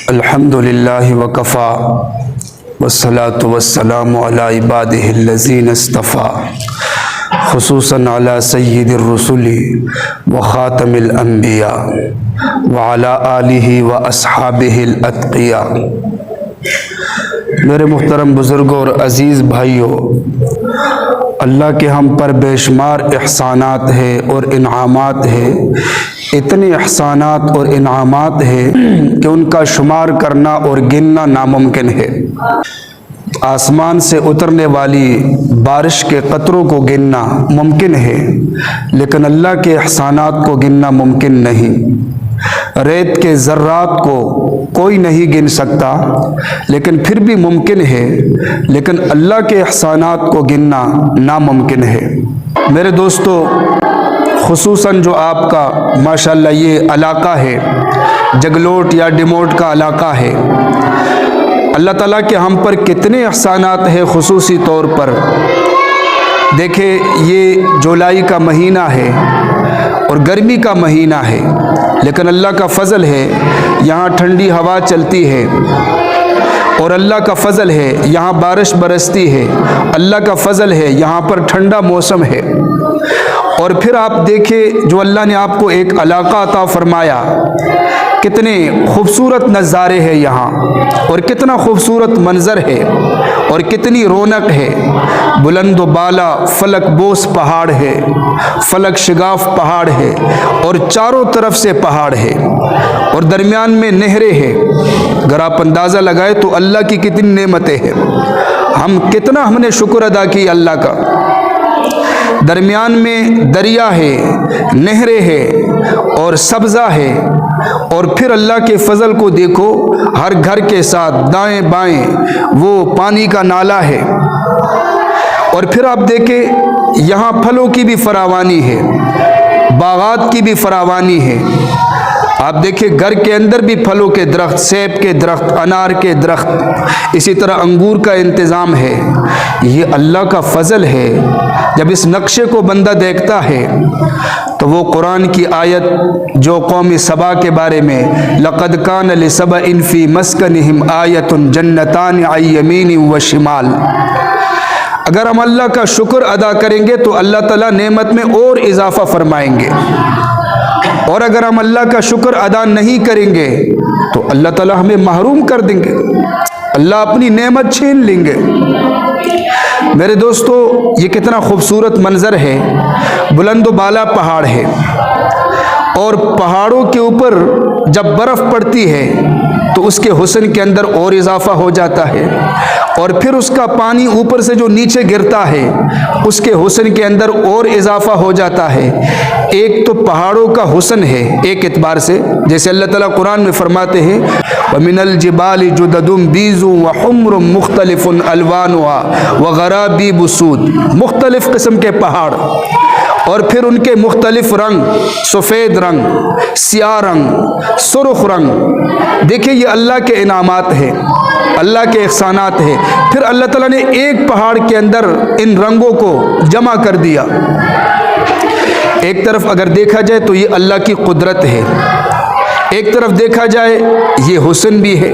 अल्हम्दुलिल्लाहि वकफ़ा वस्सलातु वस्सलामु अला इबादिहिल्लज़ीना इस्तफ़ा खुसूसन अला सय्यिदिर रुसुली व ख़ातमिल अंबिया व अला आलिहि व अस्हाबिहिल अत्क़िया। मेरे मुहतरम बुज़ुर्गों और अज़ीज़ भाइयों, अल्लाह के हम पर बेशुमार एहसानात है और इनामात है। इतने एहसानात और इनामात है कि उनका शुमार करना और गिनना नामुमकिन है। आसमान से उतरने वाली बारिश के कतरों को गिनना मुमकिन है, लेकिन अल्लाह के एहसानात को गिनना मुमकिन नहीं। रेत के ज़र्रात को कोई नहीं गिन सकता, लेकिन फिर भी मुमकिन है, लेकिन अल्लाह के एहसानात को गिनना नामुमकिन है। मेरे दोस्तों, खुसूसन जो आपका माशाल्लाह ये इलाका है, जगलोट या डिमोट का इलाका है, अल्लाह ताला के हम पर कितने एहसानात हैं। खुसूसी तौर पर देखें, ये जुलाई का महीना है और गर्मी का महीना है, लेकिन अल्लाह का फ़ज़ल है यहाँ ठंडी हवा चलती है, और अल्लाह का फ़ज़ल है यहाँ बारिश बरसती है। अल्लाह का फ़ज़ल है यहाँ पर ठंडा मौसम है। और फिर आप देखें, जो अल्लाह ने आपको एक इलाका अता फरमाया, कितने खूबसूरत नज़ारे हैं यहाँ, और कितना खूबसूरत मंज़र है, और कितनी रौनक है। बुलंद बाला फलक बोस पहाड़ है, फलक शिगाफ पहाड़ है, और चारों तरफ से पहाड़ है, और दरमियान में नहरें हैं। अगर आप अंदाज़ा लगाए तो अल्लाह की कितनी नेमतें हैं। हमने शुक्र अदा की अल्लाह का। दरमियान में दरिया है, नहरें है, और सब्ज़ा है, और फिर अल्लाह के फ़ज़ल को देखो, हर घर के साथ दाएं बाएं वो पानी का नाला है। और फिर आप देखें, यहाँ फलों की भी फरावानी है, बागात की भी फरावानी है। आप देखिए, घर के अंदर भी फलों के दरख्त, सेब के दरख्त, अनार के दरख्त, इसी तरह अंगूर का इंतज़ाम है। ये अल्लाह का फ़ज़ल है। जब इस नक्शे को बंदा देखता है तो वो कुरान की आयत जो कौम सबा के बारे में, लक़द कान लिसबइन फ़ी मस्कनिहिम आयतुन जन्नतान अन यमीन व शिमाल, अगर हम अल्लाह का शुक्र अदा करेंगे तो अल्लाह ताला नेमत में और इजाफ़ा फरमाएंगे, और अगर हम अल्लाह का शुक्र अदा नहीं करेंगे तो अल्लाह ताला हमें महरूम कर देंगे, अल्लाह अपनी नेमत छीन लेंगे। मेरे दोस्तों, ये कितना खूबसूरत मंज़र है। बुलंद बाला पहाड़ है, और पहाड़ों के ऊपर जब बर्फ़ पड़ती है तो उसके हुस्न के अंदर और इजाफ़ा हो जाता है, और फिर उसका पानी ऊपर से जो नीचे गिरता है उसके हुस्न के अंदर और इजाफ़ा हो जाता है। एक तो पहाड़ों का हुस्न है एक एतबार से, जैसे अल्लाह ताला कुरान में फरमाते हैं, वमिनल जिबालि जुददुम बीज़ु व हुम्रुम मुख्तलिफुन अलवानुहा व गराबीब सूद, मुख्तलिफ़ किस्म के पहाड़, और फिर उनके मुख्तलिफ रंग, सफ़ेद रंग, सियाह रंग, सुर्ख रंग। देखिए, ये अल्लाह के इनामात हैं, अल्लाह के एहसानात हैं। फिर अल्लाह ताला ने एक पहाड़ के अंदर इन रंगों को जमा कर दिया। एक तरफ अगर देखा जाए तो ये अल्लाह की कुदरत है, एक तरफ देखा जाए ये हुस्न भी है।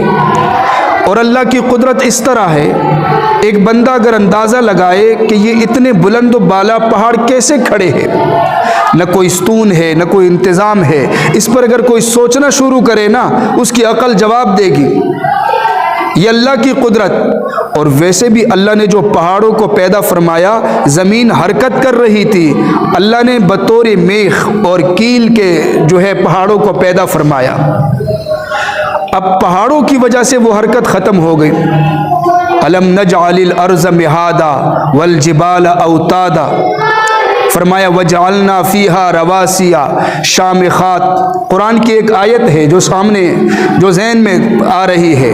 और अल्लाह की कुदरत इस तरह है, एक बंदा अगर अंदाज़ा लगाए कि ये इतने बुलंद बाला पहाड़ कैसे खड़े हैं, न कोई स्तून है, न कोई इंतज़ाम है, इस पर अगर कोई सोचना शुरू करे ना, उसकी अकल जवाब देगी। ये अल्लाह की कुदरत। और वैसे भी अल्लाह ने जो पहाड़ों को पैदा फरमाया, ज़मीन हरकत कर रही थी, अल्लाह ने बतौर मेख और कील के जो है पहाड़ों को पैदा फरमाया। अब पहाड़ों की वजह से वो हरकत ख़त्म हो गई। अलम नजअलिल अर्ज़ मिहादा वल जिबाल औतादा, फरमाया वजअलना फ़ीहा रवासिया शामिखात। कुरान की एक आयत है जो सामने, जो ज़हन में आ रही है,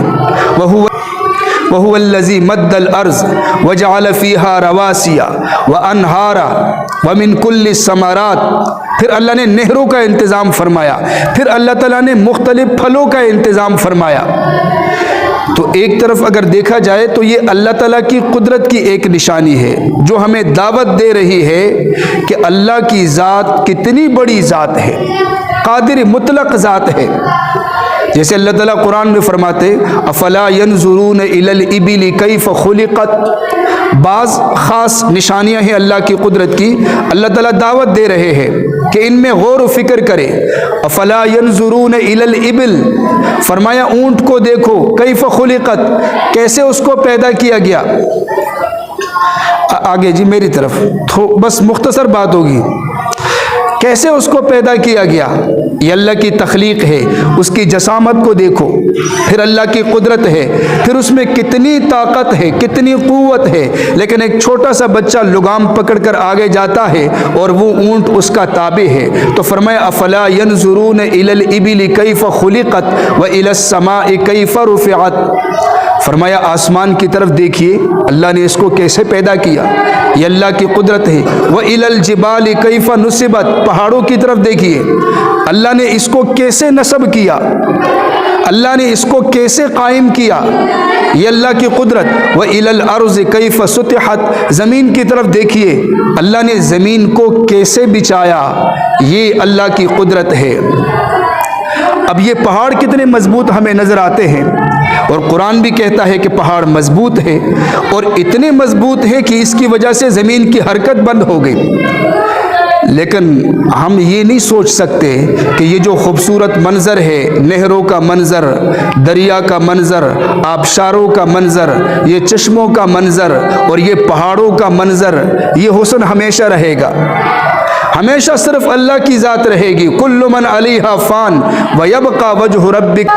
वहुवल्लज़ी मद्दल अर्ज़ वजअल फ़ीहा रवासिया व अनहारा व मिन कुल्लि समरात। फिर अल्लाह ने नहरों का इंतज़ाम फरमाया, फिर अल्लाह ताला ने मुख्तलिफ फलों का इंतज़ाम फरमाया। तो एक तरफ अगर देखा जाए तो ये अल्लाह ताला की कुदरत की एक निशानी है, जो हमें दावत दे रही है कि अल्लाह की ज़ात कितनी बड़ी ज़ात है, कादिर मुतलक ज़ात है। जैसे अल्लाह ताला कुरान में फरमाते अफला यंजुरून इलल इबिली कैफ खुलिकत, बाज़ ख़ास निशानियाँ हैं अल्लाह की कुदरत की। अल्लाह ताला दावत दे रहे हैं कि इनमें गौर व फिक्र करें। अफला यंजुरून इलल इबिल, फरमाया ऊँट को देखो, कैफ खुलिकत, कैसे उसको पैदा किया गया। आगे जी मेरी तरफ तो बस मुख्तसर बात होगी, कैसे उसको पैदा किया गया। ये अल्लाह की तख्लीक है, उसकी जसामत को देखो, फिर अल्लाह की कुदरत है, फिर उसमें कितनी ताकत है, कितनी क़ुव्वत है। लेकिन एक छोटा सा बच्चा लुगाम पकड़कर आगे जाता है और वो ऊँट उसका ताबे है। तो फरमाया अफला यंजुरून इलल इबिली कैफ खुलिकत व इलस समाई कैफ रुफ़िअत, फरमाया आसमान की तरफ देखिए, अल्लाह ने इसको कैसे पैदा किया, ये अल्लाह की कुदरत है। व इलल जिबाली कैफ नुसिबत, पहाड़ों की तरफ देखिए, अल्लाह ने इसको कैसे नस्ब किया, अल्लाह ने इसको कैसे कायम किया, ये अल्लाह की कुदरत। व इलल अर्ज़ कैफ सुतिहत, ज़मीन की तरफ देखिए, अल्लाह ने ज़मीन को कैसे बिछाया, ये अल्लाह की कुदरत है। अब ये पहाड़ कितने मजबूत हमें नज़र आते हैं, और कुरान भी कहता है कि पहाड़ मजबूत है, और इतने मजबूत है कि इसकी वजह से ज़मीन की हरकत बंद हो गई। लेकिन हम ये नहीं सोच सकते कि ये जो खूबसूरत मंज़र है, नहरों का मंज़र, दरिया का मंज़र, आबशारों का मंज़र, ये चश्मों का मंज़र और ये पहाड़ों का मंज़र, ये हुस्न हमेशा रहेगा, हमेशा सिर्फ अल्लाह की ज़ात रहेगी। कुल्लु मन अलैहा फ़ान व यबका वजहु रब्बिक,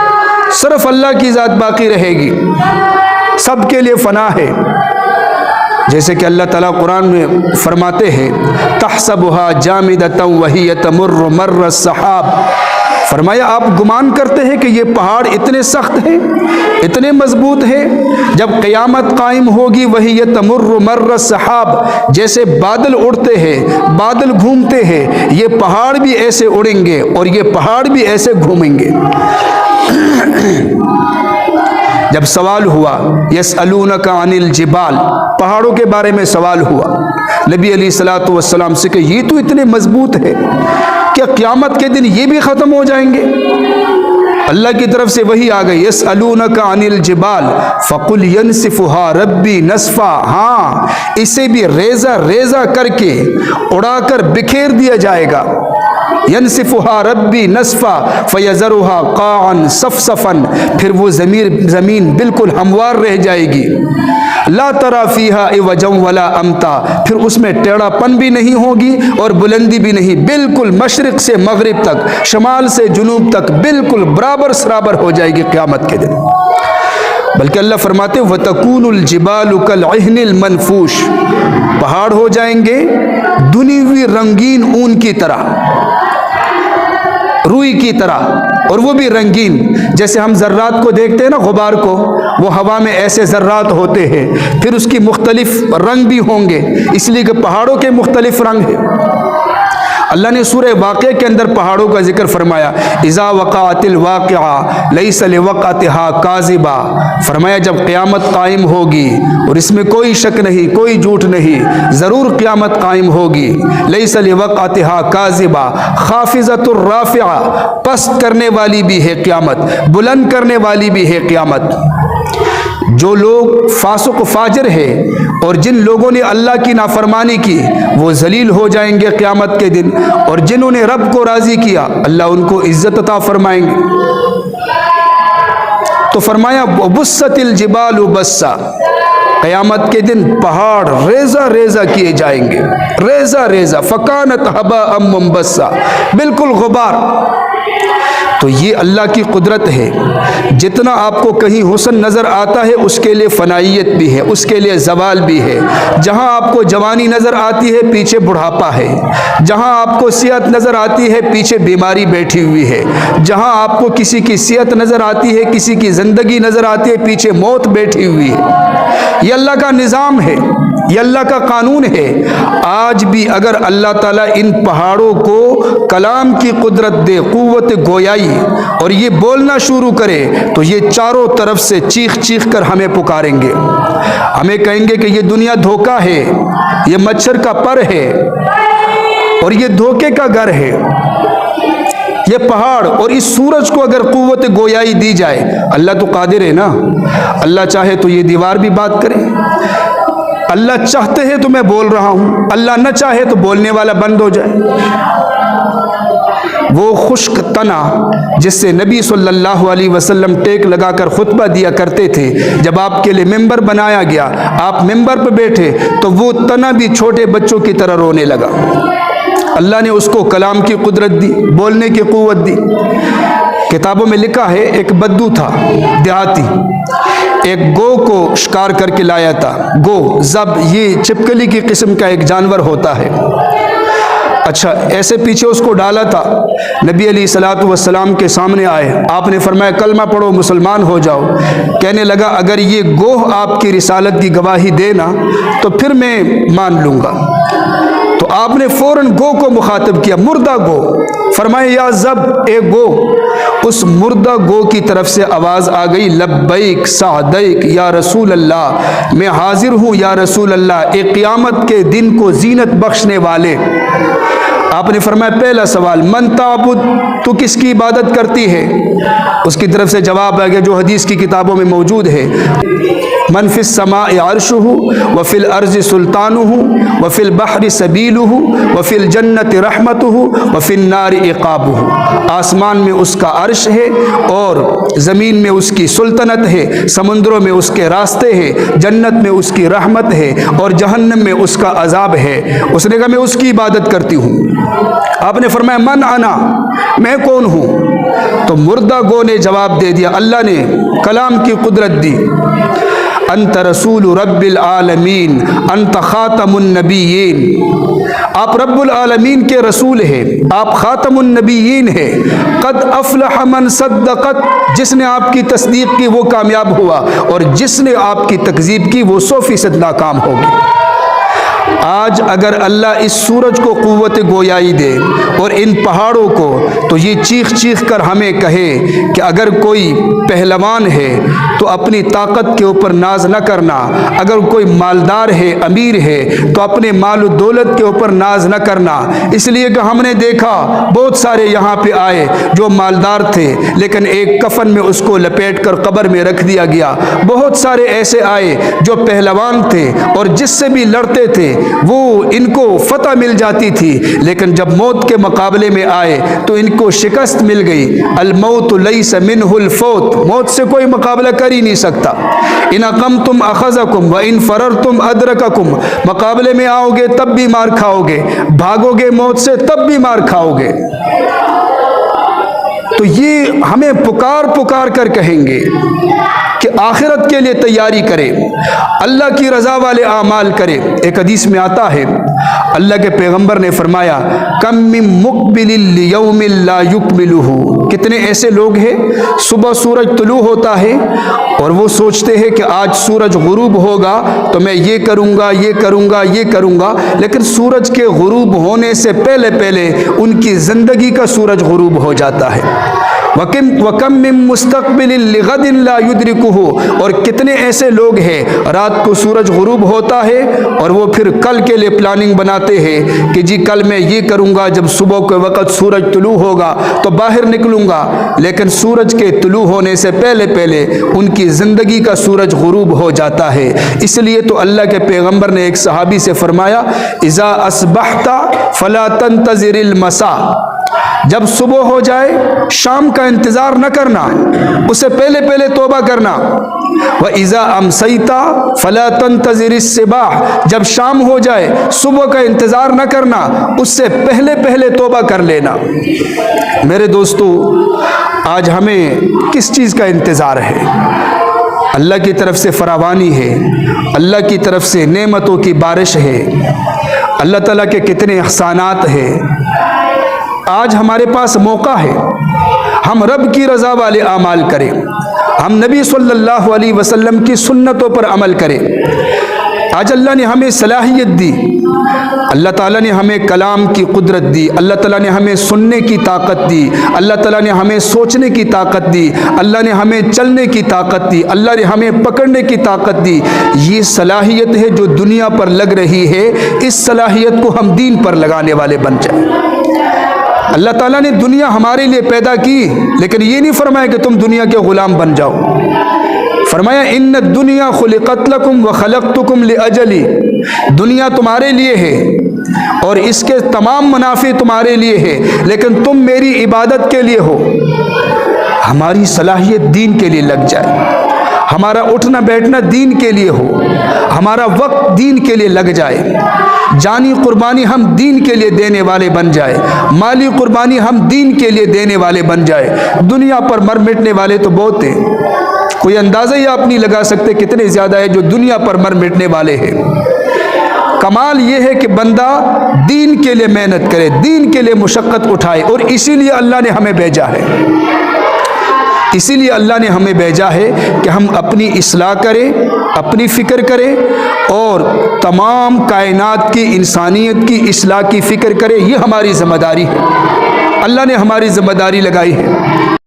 सिर्फ अल्लाह की ज़ात बाकी रहेगी, सबके लिए फ़ना है। जैसे कि अल्लाह ताला कुरान में फरमाते हैं तहसबुहा जामिदतन व हिय तमुर्रु मर्र सहाब, फरमाया आप गुमान करते हैं कि ये पहाड़ इतने सख्त हैं, इतने मजबूत हैं, जब क़यामत कायम होगी वही ये तमुर्रु मर्र सहाब, जैसे बादल उड़ते हैं, बादल घूमते हैं, ये पहाड़ भी ऐसे उड़ेंगे और ये पहाड़ भी ऐसे घूमेंगे। जब सवाल हुआ यसअलूनका अनिल जिबाल, पहाड़ों के बारे में सवाल हुआ नबी अलैहिस्सलातु वस्सलाम से कि ये तो इतने मजबूत है, क्या क़यामत के दिन ये भी ख़त्म हो जाएंगे? अल्लाह की तरफ से वही आ गई यसअलूनका अनिल जिबाल फ़कुल यनसिफुहा रब्बी नस्फ़ा, हाँ इसे भी रेज़ा रेज़ा करके उड़ाकर बिखेर दिया जाएगा। यनसिफुहा रब्बी नस्फ़ा फ़यज़रुहा क़ाअन सफ़सफ़न, फिर वो ज़मीन बिल्कुल हमवार रह जाएगी। ला तरा फ़ीहा इवजम वला अमता, फिर उसमें टेढ़ापन भी नहीं होगी और बुलंदी भी नहीं, बिल्कुल मशरिक़ से मगरिब तक, शमाल से जुनूब तक बिल्कुल बराबर सराबर हो जाएगी क़यामत के दिन। बल्कि अल्लाह फरमाते वतकूनुल जिबालु कल अहनिल मनफूश, पहाड़ हो जाएंगे धुनी हुई रंगीन ऊन की तरह, रुई की तरह, और वो भी रंगीन। जैसे हम ज़र्रात को देखते हैं ना, गुबार को, वो हवा में ऐसे ज़र्रात होते हैं, फिर उसकी मुख्तलिफ रंग भी होंगे, इसलिए कि पहाड़ों के मुख्तलिफ रंग हैं। अल्लाह ने सूरह वाक़िया के अंदर पहाड़ों का जिक्र फरमाया इज़ा वक़अतिल वाक़िआ लैसा लिवक़अतिहा काज़िबा, फरमाया जब क़यामत कायम होगी, और इसमें कोई शक नहीं, कोई झूठ नहीं, ज़रूर क़यामत कायम होगी। लैसा लिवक़अतिहा काज़िबा ख़ाफ़िज़तुर राफ़िआ, पस्त करने वाली भी है क़यामत, बुलंद करने वाली भी है क़यामत। जो लोग फासिक फाजिर है और जिन लोगों ने अल्लाह की नाफरमानी की, वो जलील हो जाएंगे क़यामत के दिन, और जिन्होंने रब को राज़ी किया अल्लाह उनको इज़्ज़त अता फरमाएंगे। तो फरमाया बुस्सतिल जिबालु बस्सा, क़यामत के दिन पहाड़ रेज़ा रेज़ा किए जाएंगे, रेज़ा रेज़ा, फ़कानत हबाअम मुंबस्सा, बिल्कुल गुबार। तो ये अल्लाह की कुदरत है। जितना आपको कहीं हुस्न नज़र आता है उसके लिए फ़नाइयत भी है, उसके लिए ज़वाल भी है। जहाँ आपको जवानी नज़र आती है पीछे बुढ़ापा है, जहाँ आपको सेहत नज़र आती है पीछे बीमारी बैठी हुई है, जहाँ आपको किसी की सेहत नज़र आती है, किसी की ज़िंदगी नज़र आती है, पीछे मौत बैठी हुई है। ये अल्लाह का निज़ाम है, ये अल्लाह का कानून है। आज भी अगर अल्लाह ताला इन पहाड़ों को कलाम की कुदरत दे, क़ुव्वत गोयाई, और ये बोलना शुरू करे, तो ये चारों तरफ से चीख चीख कर हमें पुकारेंगे, हमें कहेंगे कि ये दुनिया धोखा है, ये मच्छर का पर है और ये धोखे का घर है, ये पहाड़ और इस सूरज को अगर कुव्वत गोयाई दी जाए, अल्लाह तो कादिर है ना, अल्लाह चाहे तो ये दीवार भी बात करे। अल्लाह चाहते हैं तो मैं बोल रहा हूं, अल्लाह न चाहे तो बोलने वाला बंद हो जाए। वो खुश्क तना जिससे नबी सल्लल्लाहु अलैहि वसल्लम टेक लगाकर खुतबा दिया करते थे, जब आपके लिए मिंबर बनाया गया, आप मिंबर पर बैठे तो वो तना भी छोटे बच्चों की तरह रोने लगा। अल्लाह ने उसको कलाम की कुदरत दी, बोलने की कुव्वत दी। किताबों में लिखा है एक बद्दू था देहाती, एक गो को शिकार करके लाया था। गो जब ये छिपकली की किस्म का एक जानवर होता है। अच्छा, ऐसे पीछे उसको डाला था। नबी अलैहिस्सलातु वस्सलाम के सामने आए, आपने फरमाया कलमा पढ़ो मुसलमान हो जाओ। कहने लगा अगर ये गोह आपकी रिसालत की गवाही देना तो फिर मैं मान लूँगा। तो आपने फौरन गो को मुखातब किया, मुर्दा गो। फरमाया या जब ए गो। उस मुर्दा गो की तरफ से आवाज़ आ गई, लब्बैक सादैक या रसूल अल्लाह, मैं हाजिर हूँ या रसूल अल्लाह, एक क़यामत के दिन को जीनत बख्शने वाले। आपने फरमाया पहला सवाल, मन ताबुद, तू किसकी इबादत करती है? उसकी तरफ से जवाब आ गया जो हदीस की किताबों में मौजूद है, मन फिस समाए अर्शुहु व फिल अर्ज़ि सुल्तानुहु व फिल बहरि सबीलुहु व फिल जन्नति रहमतुहु व फिन नारि इक़ाबुहु। आसमान में उसका अर्श है और ज़मीन में उसकी सुल्तनत है, समुद्रों में उसके रास्ते हैं, जन्नत में उसकी रहमत है और जहन्नम में उसका अजाब है। उसने कहा मैं उसकी इबादत करती हूँ। आपने फरमाया मन अना, मैं कौन हूँ? तो मुर्दा गो ने जवाब दे दिया, अल्लाह ने कलाम की कुदरत दी, अंत रसूल रब्बिल आलमीन अंत खातमुन नबीयीन, आप रब्बुल आलमीन के रसूल हैं, आप खातमुन नबीयीन हैं। कद अफलह मन सद्दक़त, जिसने आपकी तस्दीक की वो कामयाब हुआ और जिसने आपकी तकज़ीब की वो 100% नाकाम होगी। आज अगर अल्लाह इस सूरज को कुव्वत गोयाई दे और इन पहाड़ों को, तो ये चीख चीख कर हमें कहे कि अगर कोई पहलवान है तो अपनी ताकत के ऊपर नाज न करना, अगर कोई मालदार है, अमीर है, तो अपने माल दौलत के ऊपर नाज न करना। इसलिए कि हमने देखा बहुत सारे यहाँ पे आए जो मालदार थे लेकिन एक कफन में उसको लपेट कर कब्र में रख दिया गया। बहुत सारे ऐसे आए जो पहलवान थे और जिससे भी लड़ते थे वो इनको फतह मिल जाती थी, लेकिन जब मौत के मुकाबले में आए तो इनको शिकस्त मिल गई। अल मौत लैस मिनहुल फौत, मौत से कोई मुकाबला कर ही नहीं सकता। इन अक़मतुम अख़ज़कुम व इन फ़ररतुम अदरककुम, मुकाबले में आओगे तब भी मार खाओगे, भागोगे मौत से तब भी मार खाओगे। तो ये हमें पुकार पुकार कर कहेंगे कि आखिरत के लिए तैयारी करें, अल्लाह की रज़ा वाले आमाल करें। एक हदीस में आता है, अल्लाह के पैगंबर ने फरमाया, कम मिन मुक़बिलिल लियौमिल ला युकमिलुहु, कितने ऐसे लोग हैं सुबह सूरज तुलू होता है और वो सोचते हैं कि आज सूरज गुरूब होगा तो मैं ये करूँगा, ये करूँगा, ये करूँगा, लेकिन सूरज के गुरूब होने से पहले पहले उनकी ज़िंदगी का सूरज गुरूब हो जाता है। वकम मिन मुस्तक़बिलिल लिग़दिन ला युद्रिकुहु, और कितने ऐसे लोग हैं रात को सूरज गुरूब होता है और वो फिर कल के लिए प्लानिंग बनाते हैं कि जी कल मैं ये करूँगा, जब सुबह के वक़्त सूरज तुलू होगा तो बाहर निकलूँगा, लेकिन सूरज के तुलू होने से पहले पहले उनकी ज़िंदगी का सूरज गुरूब हो जाता है। इसलिए तो अल्लाह के पैगंबर ने एक सहाबी से फरमाया, इज़ा अस्बहता फ़ला तंतज़िरिल मसा, जब सुबह हो जाए शाम का इंतज़ार न करना, उससे पहले पहले तौबा करना। व इज़ा अमसैता फ़ला तंतज़िरिस सिबाह, जब शाम हो जाए सुबह का इंतज़ार न करना, उससे पहले पहले तौबा कर लेना। मेरे दोस्तों, आज हमें किस चीज़ का इंतज़ार है? अल्लाह की तरफ से फरावानी है, अल्लाह की तरफ से नेमतों की बारिश है, अल्लाह ताला के कितने एहसानात हैं। आज हमारे पास मौका है, हम रब की रज़ा वाले आमाल करें, हम नबी सल्लल्लाहु अलैहि वसल्लम की सुन्नतों पर अमल करें। आज अल्लाह ने हमें सलाहियत दी, अल्लाह ताला ने हमें कलाम की कुदरत दी, अल्लाह ताला ने हमें सुनने की ताकत दी, अल्लाह ताला ने हमें सोचने की ताकत दी, अल्लाह ने हमें चलने की ताकत दी, अल्लाह ने हमें पकड़ने की ताकत दी। ये सलाहियत है जो दुनिया पर लग रही है, इस सलाहियत को हम दीन पर लगाने वाले बन जाए। अल्लाह ताला ने दुनिया हमारे लिए पैदा की, लेकिन ये नहीं फरमाया कि तुम दुनिया के ग़ुलाम बन जाओ। फरमाया इन्न दुनिया खुलिक़त लकुम व खलक़तुकुम लिअजली, दुनिया तुम्हारे लिए है और इसके तमाम मुनाफे तुम्हारे लिए है, लेकिन तुम मेरी इबादत के लिए हो। हमारी सलाहियत दीन के लिए लग जाए, हमारा उठना बैठना दीन के लिए हो, हमारा वक्त दीन के लिए लग जाए, जानी कुर्बानी हम दीन के लिए देने वाले बन जाए, माली कुर्बानी हम दीन के लिए देने वाले बन जाए। दुनिया पर मर मिटने वाले तो बहुत हैं, कोई अंदाज़ा ही आप नहीं लगा सकते कितने ज़्यादा है जो दुनिया पर मर मिटने वाले हैं। कमाल ये है कि बंदा दीन के लिए मेहनत करे, दीन के लिए मुशक्क़त उठाए, और इसीलिए अल्लाह ने हमें भेजा है, इसीलिए अल्लाह ने हमें भेजा है कि हम अपनी इस्लाह करें, अपनी फ़िक्र करें और तमाम कायनात की, इंसानियत की इस्लाह की फ़िक्र करें। ये हमारी ज़िम्मेदारी है, अल्लाह ने हमारी ज़िम्मेदारी लगाई है।